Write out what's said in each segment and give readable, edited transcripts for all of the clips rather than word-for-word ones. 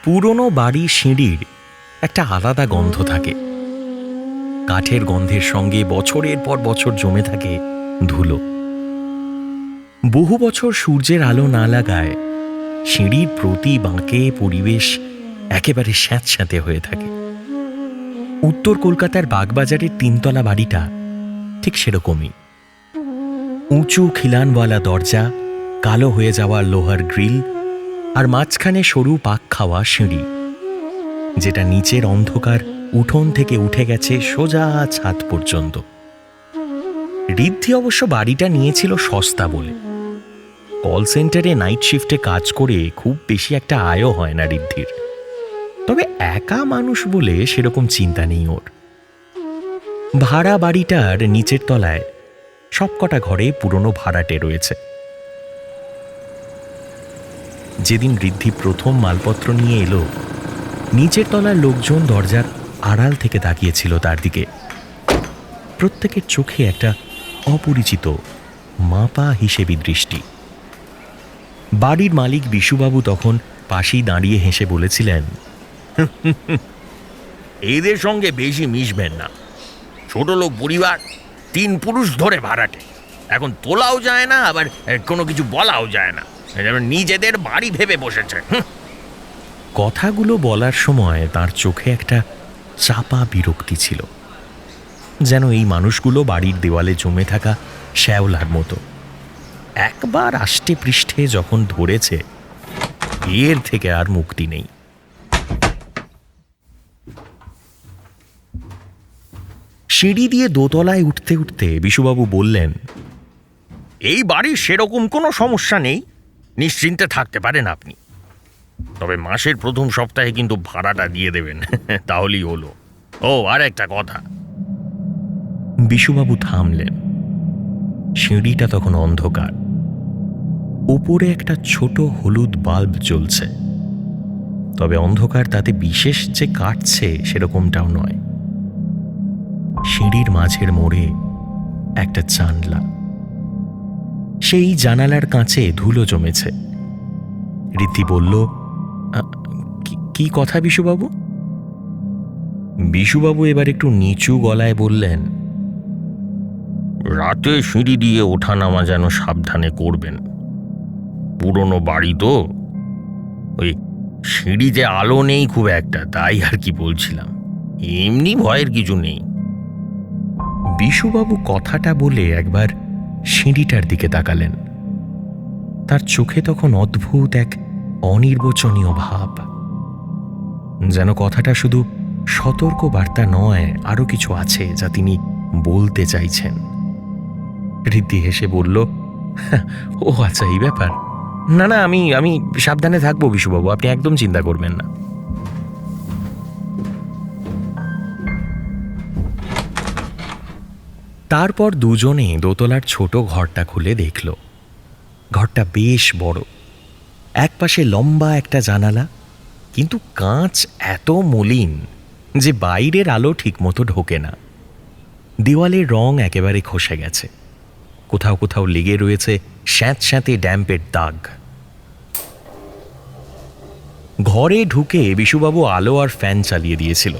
পুরনো বাড়ির সিঁড়ির একটা আলাদা গন্ধ থাকে। কাঠের গন্ধের সঙ্গে বছরের পর বছর জমে থাকে ধুলো। বহু বছর সূর্যের আলো না লাগায় সিঁড়ির প্রতি বাঁকে পরিবেশ একেবারে স্যাঁতস্যাঁতে হয়ে থাকে। উত্তর কলকাতার বাগবাজারের 3তলা বাড়িটা ঠিক সেরকমই। উঁচু খিলানওয়ালা দরজা, কালো হয়ে যাওয়া লোহার গ্রিল, আর মাঝখানে সরু পাক খাওয়া সিঁড়ি, যেটা নিচের অন্ধকার উঠোন থেকে উঠে গেছে সোজা ছাদ পর্যন্ত। ঋদ্ধি অবশ্য বাড়িটা নিয়েছিল সস্তা বলে। কল সেন্টারে নাইট শিফটে কাজ করে খুব বেশি একটা আয়ও হয় না ঋদ্ধির। তবে একা মানুষ বলে সেরকম চিন্তা নেই ওর। ভাড়া বাড়িটার নিচের তলায় সবকটা ঘরে পুরনো ভাড়াটে রয়েছে। যেদিন ঋদ্ধি প্রথম মালপত্র নিয়ে এলো, নিচের তলার লোকজন দরজার আড়াল থেকে তাকিয়েছিল তার দিকে। প্রত্যেকের চোখে একটা অপরিচিত মাপা হিসেবি দৃষ্টি। বাড়ির মালিক বিশুবাবু তখন পাশেই দাঁড়িয়ে হেসে বলেছিলেন, এদের সঙ্গে বেশি মিশবেন না। ছোট লোক পরিবার, 3 পুরুষ ধরে ভাড়াটে। এখন তোলাও যায় না, আবার কোনো কিছু বলাও যায় না, যেন নিজেদের বাড়ি ভেবে বসেছে। কথাগুলো বলার সময় তার চোখে একটা চাপা বিরক্তি ছিল, যেন এই মানুষগুলো বাড়ির দেওয়ালে জমে থাকা শ্যাওলার মতো। একবার আষ্টে পৃষ্ঠে যখন ধরেছে, এর থেকে আর মুক্তি নেই। সিঁড়ি দিয়ে দোতলায় উঠতে উঠতে বিশুবাবু বললেন, এই বাড়ির সেরকম কোনো সমস্যা নেই, নিশ্চিন্তে থাকতে পারেন আপনি। তবে মাসের প্রথম সপ্তাহে কিন্তু ভাড়াটা দিয়ে দেবেন, তাহলেই হলো। ও, আর একটা কথা। বিশুবাবু থামলেন। সিঁড়িটা তখন অন্ধকার। উপরে একটা ছোট হলুদ বাল্ব জ্বলছে, তবে অন্ধকার তাতে বিশেষ যে কাটছে সেরকমটাও নয়। সিঁড়ির মাঝের মোড়ে একটা জানলা। সেই জানালার কাঁচে ধুলো জমেছে। ঋদ্ধি বলল, কি কথা বিশুবাবু? বিশুবাবু এবার একটু নিচু গলায় বললেন, রাতে সিঁড়ি দিয়ে ওঠা নামা যেন সাবধানে করবেন। পুরনো বাড়ি তো, ওই সিঁড়িতে আলো নেই খুব একটা, তাই আর কি বলছিলাম। এমনি ভয়ের কিছু নেই। বিশুবাবু কথাটা বলে একবার সিঁড়িটার দিকে তাকালেন। তার চোখে তখন অদ্ভুত এক অনির্বচনীয় ভাব, যেন কথাটা শুধু সতর্ক বার্তা নয়, আরো কিছু আছে যা তিনি বলতে চাইছেন। ঋদ্ধি হেসে বলল, ও আচ্ছা, এই ব্যাপার। না না, আমি সাবধানে থাকবো বিশুবাবু, আপনি একদম চিন্তা করবেন না। তারপর দুজনে দোতলার ছোট ঘরটা খুলে দেখল। ঘরটা বেশ বড়। একপাশে লম্বা একটা জানালা, কিন্তু কাঁচ এত মলিন যে বাইরের আলো ঠিকমতো ঢোকে না। দেওয়ালের রং একেবারে খসে গেছে, কোথাও কোথাও লেগে রয়েছে স্যাঁতস্যাঁতে ড্যাম্পের দাগ। ঘরে ঢুকে বিশুবাবু আলো আর ফ্যান চালিয়ে দিয়েছিল।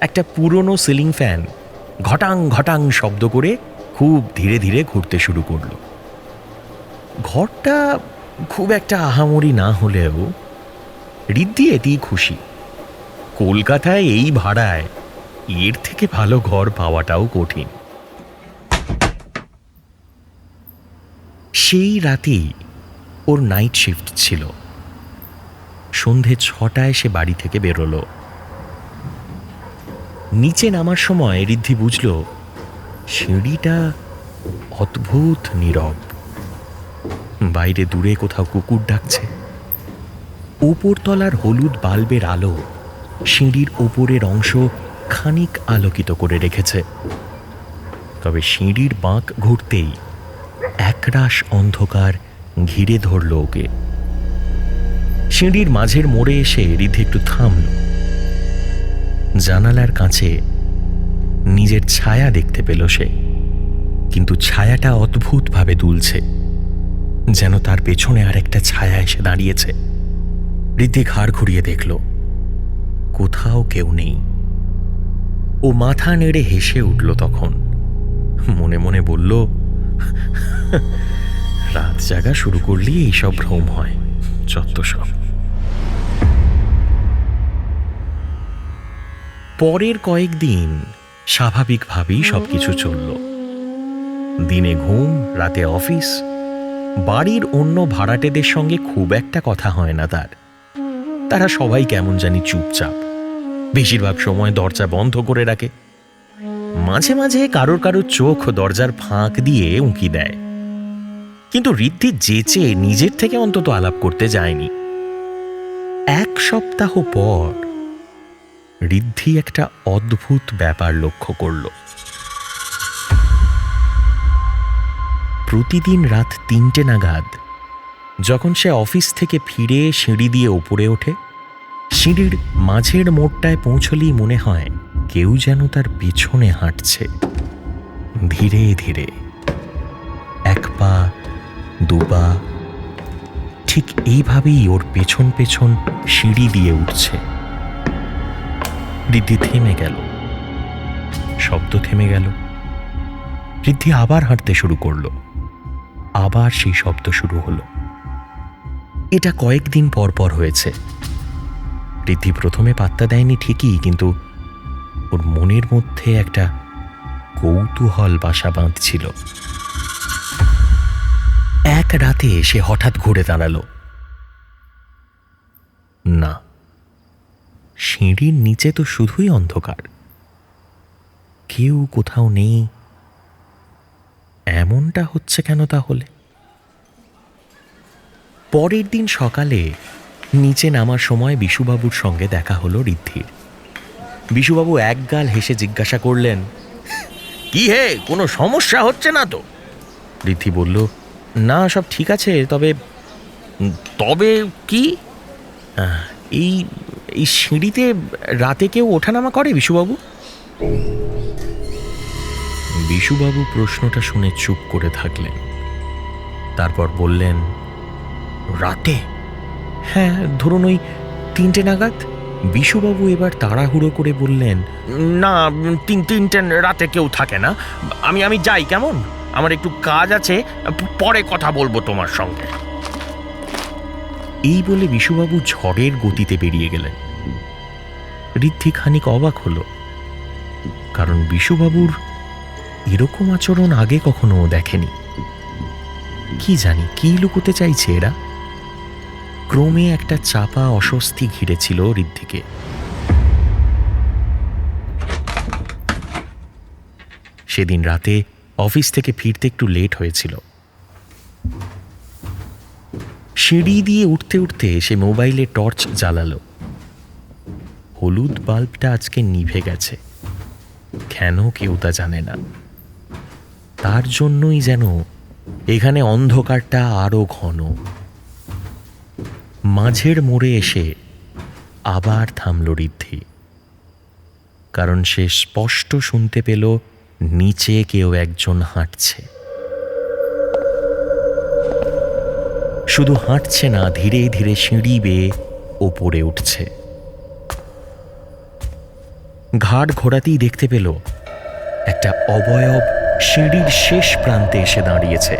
একটা পুরনো সিলিং ফ্যান ঘটাং ঘটাং শব্দ করে খুব ধীরে ধীরে ঘুরতে শুরু করল। ঘরটা খুব একটা আহামরি না হলেও ঋদ্ধি এতেই খুশি। কলকাতায় এই ভাড়ায় এর থেকে ভালো ঘর পাওয়াটাও কঠিন। সেই রাতেই ওর নাইট শিফট ছিল। সন্ধে 6টায় সে বাড়ি থেকে বেরোলো। নিচে নামার সময় ঋদ্ধি বুঝল সিঁড়িটা অদ্ভুত নীরব। বাইরে দূরে কোথাও কুকুর ডাকছে। উপরতলার হলুদ বাল্বের আলো সিঁড়ির উপরের অংশ খানিক আলোকিত করে রেখেছে। তবে সিঁড়ির বাঁক ঘুরতেই একরাশ অন্ধকার ঘিরে ধরল ওকে। সিঁড়ির মাঝের মোড়ে এসে ঋদ্ধি একটু থামল। জানালার কাছে নিজের ছায়া দেখতে পেল সে, কিন্তু ছায়াটা অদ্ভুতভাবে দুলছে, যেন তার পেছনে আর একটা ছায়া এসে দাঁড়িয়েছে। ঋদ্ধি ঘাড় ঘুরিয়ে দেখল কোথাও কেউ নেই। ও মাথা নেড়ে হেসে উঠল। তখন মনে মনে বলল, রাত জাগা শুরু করলেই এইসব ভ্রম হয়, যত সব। পরের কয়েকদিন স্বাভাবিকভাবেই সবকিছু চলল। দিনে ঘুম, রাতে অফিস। বাড়ির অন্য ভাড়াটেদের সঙ্গে খুব একটা কথা হয় না তার। তারা সবাই কেমন জানি চুপচাপ, বেশিরভাগ সময় দরজা বন্ধ করে রাখে। মাঝে মাঝে কারোর কারোর চোখ দরজার ফাঁক দিয়ে উঁকি দেয়, কিন্তু ঋদ্ধি যেচে নিজের থেকে অন্তত আলাপ করতে যায়নি। এক সপ্তাহ পর ঋদ্ধি একটা অদ্ভুত ব্যাপার লক্ষ্য করল। প্রতিদিন রাত ৩টে নাগাদ যখন সে অফিস থেকে ফিরে সিঁড়ি দিয়ে ওপরে ওঠে, সিঁড়ির মাঝের মোড়টায় পৌঁছলেই মনে হয় কেউ যেন তার পিছনে হাঁটছে। ধীরে ধীরে, এক পা, দু পা, ঠিক এইভাবেই ওর পেছন পেছন সিঁড়ি দিয়ে উঠছে। ঋদ্ধি থেমে গেল, শব্দ থেমে গেল। ঋদ্ধি আবার হাঁটতে শুরু করলো। আবার সেই শব্দ শুরু হলো। এটা কয়েকদিন পর পর হয়েছে। ঋদ্ধি প্রথমে পাত্তা দেয়নি ঠিকই, কিন্তু ওর মনের মধ্যে একটা কৌতূহল বাসা বাঁধছিল। এক রাতে সে হঠাৎ ঘুরে দাঁড়ালো। না, সিঁড়ির নিচে তো শুধুই অন্ধকার, কেউ কোথাও নেই। এমনটা হচ্ছে কেন তাহলে? পরের দিন সকালে নিচে নামার সময় বিশুবাবুর সঙ্গে দেখা হলো ঋদ্ধির। বিশুবাবু একগাল হেসে জিজ্ঞাসা করলেন, কি হে, কোনো সমস্যা হচ্ছে না তো? ঋদ্ধি বলল, না, সব ঠিক আছে, তবে তবে কি? এই এই সিঁড়িতে রাতে কেউ ওঠানামা করে বিশুবাবু? বিশুবাবু প্রশ্নটা শুনে চুপ করে থাকলেন। তারপর বললেন, রাতে? হ্যাঁ, ধরুন ওই ৩টে নাগাদ। বিশুবাবু এবার তাড়াহুড়ো করে বললেন, না, ৩টে রাতে কেউ থাকে না। আমি যাই, কেমন? আমার একটু কাজ আছে, পরে কথা বলবো তোমার সঙ্গে। এই বলে বিশুবাবু ঝড়ের গতিতে বেরিয়ে গেলেন। ঋদ্ধি খানিক অবাক হলো, কারণ বিশুবাবুর এরকম আচরণ আগে কখনো দেখেনি। কি জানি কি লুকোতে চাইছে এরা। ক্রমে একটা চাপা অস্বস্তি ঘিরেছিল ঋদ্ধিকে। সেদিন রাতে অফিস থেকে ফিরতে একটু লেট হয়েছিল। সিঁড়ি দিয়ে উঠতে উঠতে সে মোবাইলে টর্চ জ্বালালো। হলুদ বাল্বটা আজকে নিভে গেছে, কেন কেউ তা জানে না। তার জন্যই যেন এখানে অন্ধকারটা আরো ঘন। মাঝের মোড়ে এসে আবার থামল ঋদ্ধি, কারণ সে স্পষ্ট শুনতে পেল নিচে কেউ একজন হাঁটছে। শুধু হাঁটছে না, ধীরে ধীরে সিঁড়ি বেয়ে ওপরে উঠছে। ঘাড় ঘোরাতেই দেখতে পেল একটা অবয়ব সিঁড়ির শেষ প্রান্তে এসে দাঁড়িয়েছে।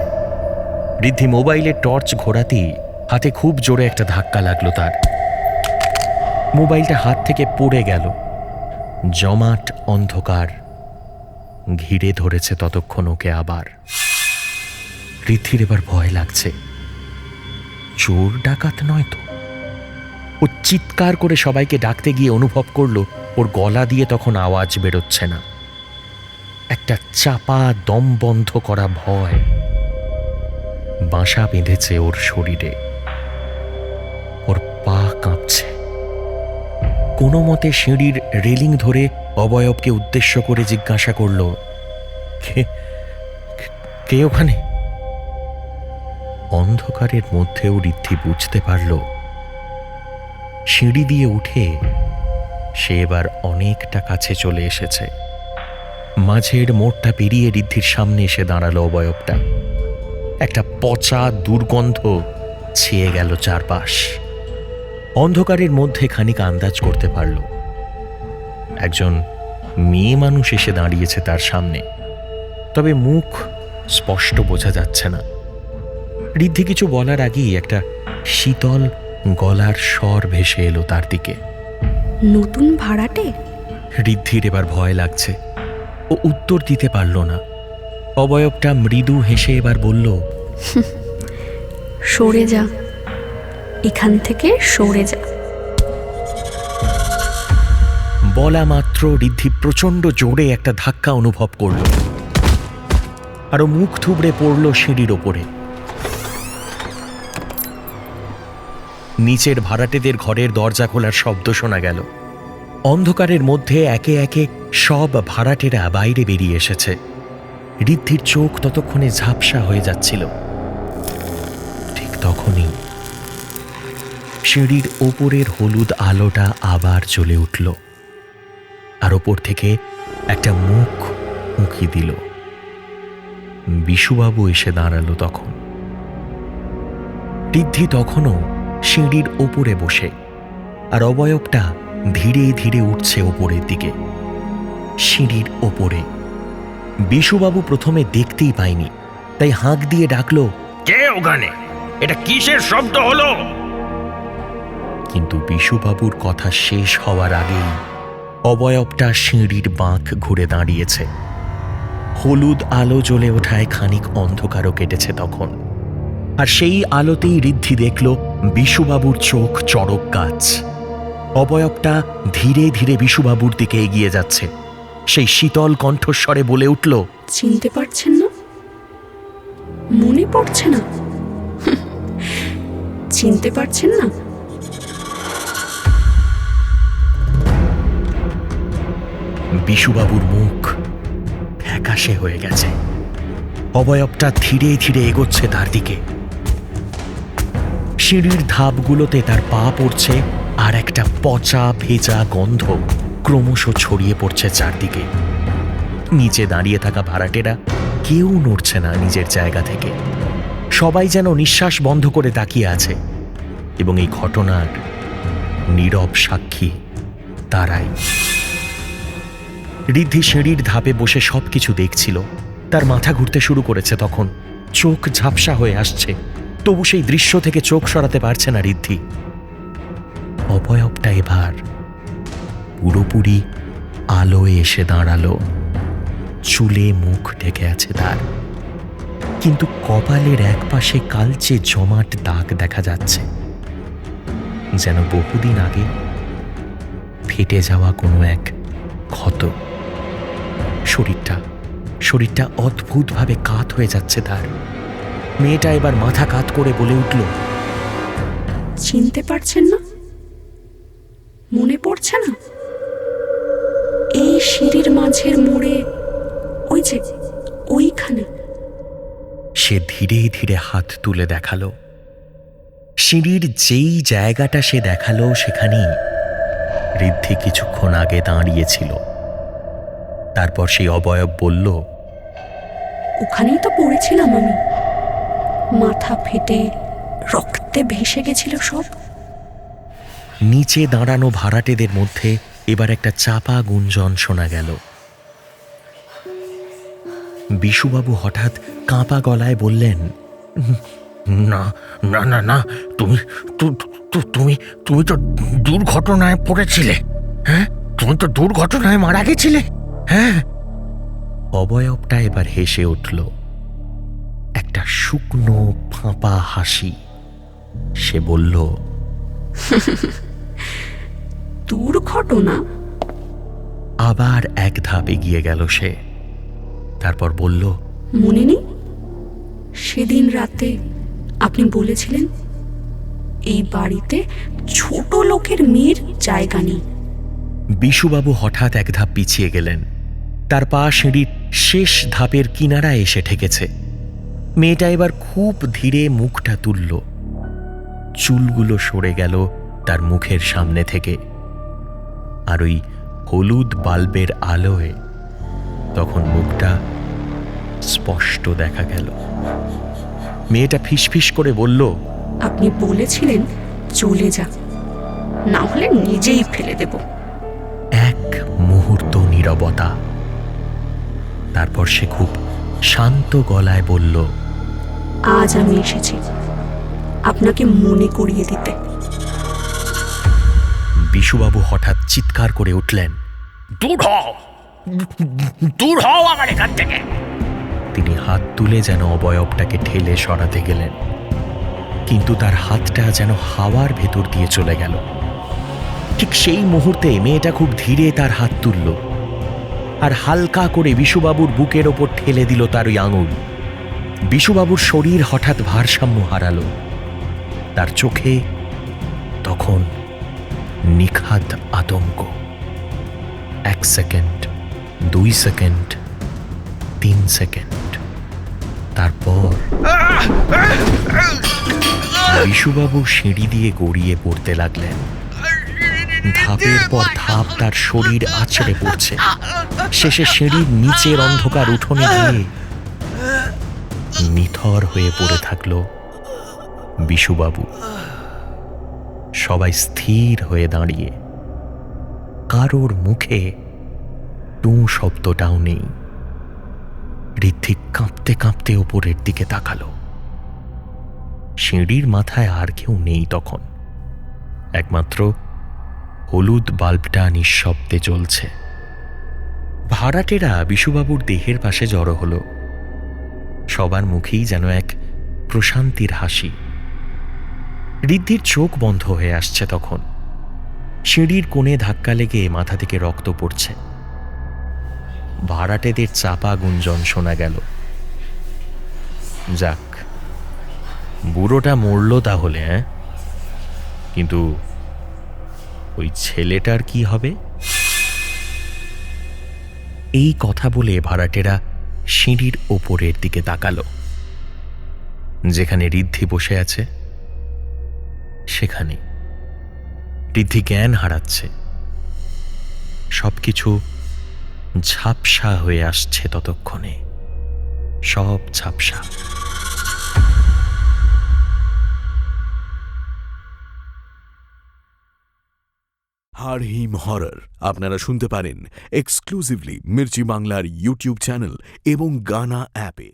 ঋদ্ধি মোবাইলে টর্চ ঘোরাতেই হাতে খুব জোরে একটা ধাক্কা লাগলো তার। মোবাইলটা হাত থেকে পড়ে গেল। জমাট অন্ধকার ঘিরে ধরেছে ততক্ষণ ওকে। আবার ঋদ্ধির এবার ভয় লাগছে। চোর ডাকাত নয় তো? ও চিৎকার করে সবাইকে ডাকতে গিয়ে অনুভব করলো ওর গলা দিয়ে তখন আওয়াজ বেরোচ্ছে না। একটা চাপা দম বন্ধ করা ভয় বাসা বেঁধেছে ওর শরীরে। ওর পা কাঁপছে। কোনো মতে সিঁড়ির রেলিং ধরে অবয়বকে উদ্দেশ্য করে জিজ্ঞাসা করল, কে ওখানে? অন্ধকারের মধ্যেও ঋদ্ধি বুঝতে পারল সিঁড়ি দিয়ে উঠে সে এবার অনেকটা কাছে চলে এসেছে। মাঝের মোড়টা পেরিয়ে ঋদ্ধির সামনে এসে দাঁড়ালো অবয়বটা। একটা পচা দুর্গন্ধ ছেয়ে গেল চারপাশ। অন্ধকারের মধ্যে খানিক আন্দাজ করতে পারল একজন মেয়ে মানুষ এসে দাঁড়িয়েছে তার সামনে, তবে মুখ স্পষ্ট বোঝা যাচ্ছে না। ঋদ্ধি কিছু বলার আগেই একটা শীতল গলার স্বর ভেসে এলো তার দিকে। নতুন ভাড়াটে? ঋদ্ধির এবার ভয় লাগছে, ও উত্তর দিতে পারল না। অবয়বটা মৃদু হেসে এবার বলল, সরে যা, এখান থেকে সরে যা। বলা মাত্র ঋদ্ধি প্রচণ্ড জোরে একটা ধাক্কা অনুভব করল, আরো মুখ থুবড়ে পড়ল সিঁড়ির ওপরে। নিচের ভাড়াটেদের ঘরের দরজা খোলার শব্দ শোনা গেল। অন্ধকারের মধ্যে একে একে সব ভাড়াটেরা বাইরে বেরিয়ে এসেছে। ঋদ্ধির চোখ ততক্ষণে ঝাপসা হয়ে যাচ্ছিল। ঠিক তখনই সিঁড়ির ওপরের হলুদ আলোটা আবার জ্বলে উঠল, আর ওপর থেকে একটা মুখ উঁকি দিল। বিশুবাবু এসে দাঁড়ালো তখন। ঋদ্ধি তখনও সিঁড়ির ওপরে বসে, আর অবয়বটা ধীরে ধীরে উঠছে ওপরের দিকে। সিঁড়ির ওপরে বিশুবাবু প্রথমে দেখতেই পায়নি, তাই হাঁক দিয়ে ডাকলো, কে ওখানে? এটা কিসের শব্দ হলো? কিন্তু বিশুবাবুর কথা শেষ হওয়ার আগেই অবয়বটা সিঁড়ির বাঁক ঘুরে দাঁড়িয়েছে। হলুদ আলো জ্বলে ওঠায় খানিক অন্ধকারও কেটেছে তখন, আর সেই আলোতেই ঋদ্ধি দেখল বিশুবাবুর চোখ চড়ক গাছ। অবয়বটা ধীরে ধীরে বিশুবাবুর দিকে এগিয়ে যাচ্ছে। সেই শীতল কণ্ঠস্বরে বলে উঠল, চিনতে পারছেন না? মনে পড়ছে না? চিনতে পারছেন না? বিশুবাবুর মুখ ফ্যাকাশে হয়ে গেছে। অবয়বটা ধীরে ধীরে এগোচ্ছে তার দিকে। সিঁড়ির ধাপগুলোতে তার পা পড়ছে, আর একটা পচা ভেজা গন্ধ ক্রমশ ছড়িয়ে পড়ছে চারদিকে। নিচে দাঁড়িয়ে থাকা ভাড়াটেরা কেউ নড়ছে না নিজের জায়গা থেকে। সবাই যেন নিঃশ্বাস বন্ধ করে তাকিয়ে আছে, এবং এই ঘটনার নীরব সাক্ষী তারাই। ঋদ্ধি সিঁড়ির ধাপে বসে সবকিছু দেখছিল। তার মাথা ঘুরতে শুরু করেছে তখন, চোখ ঝাপসা হয়ে আসছে, তবু সেই দৃশ্য থেকে চোখ সরাতে পারছে না ঋদ্ধি। অবয়বটা এবার পুরোপুরি আলোয় এসে দাঁড়ালো। চুলে মুখ ঢেকে আছে তার, কিন্তু কপালের একপাশে কালচে জমাট দাগ দেখা যাচ্ছে, যেন বহুদিন আগে ফেটে যাওয়া কোনো এক ক্ষত। শরীরটা অদ্ভুতভাবে কাত হয়ে যাচ্ছে তার। মেয়েটা এবার মাথা কাত করে বলে উঠল, চিনতে পারছেন না? মনে পড়ছে না? এই সিঁড়ির মাঝের মোড়ে, ওই যে ওইখানে। সে ধীরে ধীরে হাত তুলে দেখালো। সিঁড়ির যেই জায়গাটা সে দেখালো সেখানেই ঋদ্ধি কিছুক্ষণ আগে দাঁড়িয়েছিল। তারপর সেই অবয়ব বলল, ওখানেই তো পড়েছিলাম আমি। মাথা ফেটে রক্তে ভেসে গেছিল সব। নিচে দাঁড়ানো ভাড়াটেদের মধ্যে এবার একটা চাপা গুঞ্জন শোনা গেল। বিশুবাবু হঠাৎ কাঁপা গলায় বললেন, না না না না, তুমি তুমি তুমি তো দুর্ঘটনায় পড়েছিলে। হ্যাঁ, তুমি তো দুর্ঘটনায় মারা গেছিলে। হ্যাঁ। অবয়বটা এবার হেসে উঠল, একটা শুকনো ফাঁপা হাসি। সে বলল, দুর্ঘটনা? আবার এক ধাপ এগিয়ে গেল সে। তারপর বলল, মনে নেই সেদিন রাতে আপনি বলেছিলেন এই বাড়িতে ছোট লোকের মেয়ের জায়গা নেই? বিশুবাবু হঠাৎ এক ধাপ পিছিয়ে গেলেন। তার পা সিঁড়ির শেষ ধাপের কিনারায় এসে ঠেকেছে। মেয়েটা এবার খুব ধীরে মুখটা তুলল। চুলগুলো সরে গেল তার মুখের সামনে থেকে, আর ওই হলুদ বাল্বের আলোয় তখন মুখটা স্পষ্ট দেখা গেল। মেয়েটা ফিসফিস করে বলল, আপনি বলেছিলেন চলে যা, না হলে নিজেই ফেলে দেব। এক মুহূর্ত নীরবতা। তারপর সে খুব শান্ত গলায় বলল, আজ আমি এসেছি আপনাকে মনে করিয়ে দিতে। বিশুবাবু হঠাৎ চিৎকার করে উঠলেন, দূর হও, দূর হও আমার এখান থেকে। তিনি হাত তুলে যেন অবয়বটাকে ঠেলে সরাতে গেলেন, কিন্তু তার হাতটা যেন হাওয়ার ভেতর দিয়ে চলে গেল। ঠিক সেই মুহূর্তে মেয়েটা খুব ধীরে তার হাত তুলল আর হালকা করে বিশুবাবুর বুকের ওপর ঠেলে দিল তার ওই আঙুল। বিশুবাবুর শরীর হঠাৎ ভারসাম্য হারালো। তার চোখে তখন নিখাদ আতঙ্ক। 1 সেকেন্ড, 2 সেকেন্ড, 3 সেকেন্ড, তারপর বিশুবাবু সিঁড়ি দিয়ে গড়িয়ে পড়তে লাগলেন। ধাপের পর ধাপ তার শরীর আছড়ে পড়ছে। শেষে সিঁড়ির নিচের অন্ধকার উঠোনে গিয়ে নিথর হয়ে পড়ে থাকল বিশুবাবু। সবাই স্থির হয়ে দাঁড়িয়ে, কারোর মুখে টুঁ শব্দটাও নেই। ঋদ্ধি কাঁপতে কাঁপতে ওপরের দিকে তাকালো। সিঁড়ির মাথায় আর কেউ নেই তখন, একমাত্র হলুদ বাল্বটা নিঃশব্দে জ্বলছে। ভাড়াটেরা বিশুবাবুর দেহের পাশে জড়ো হলো। সবার মুখেই যেন এক প্রশান্তির হাসি। ঋদ্ধির চোখ বন্ধ হয়ে আসছে তখন। সিঁড়ির কোণে ধাক্কা লেগে মাথা থেকে রক্ত পড়ছে। ভাড়াটেদের চাপা গুঞ্জন শোনা গেল, যাক, বুড়োটা মরল তাহলে, হ্যাঁ? কিন্তু ওই ছেলেটার কি হবে? এই কথা বলে ভাড়াটেরা সিঁড়ির ওপরের দিকে তাকালো। যেখানে ঋদ্ধি বসে আছে সেখানে। ঋদ্ধি জ্ঞান হারাচ্ছে। সবকিছু ঝাপসা হয়ে আসছে ততক্ষণে, সব ঝাপসা। হাড় হিম হরর আপনারা শুনতে পারেন এক্সক্লুসিভলি মির্চি বাংলার ইউটিউব চ্যানেল এবং গানা অ্যাপে।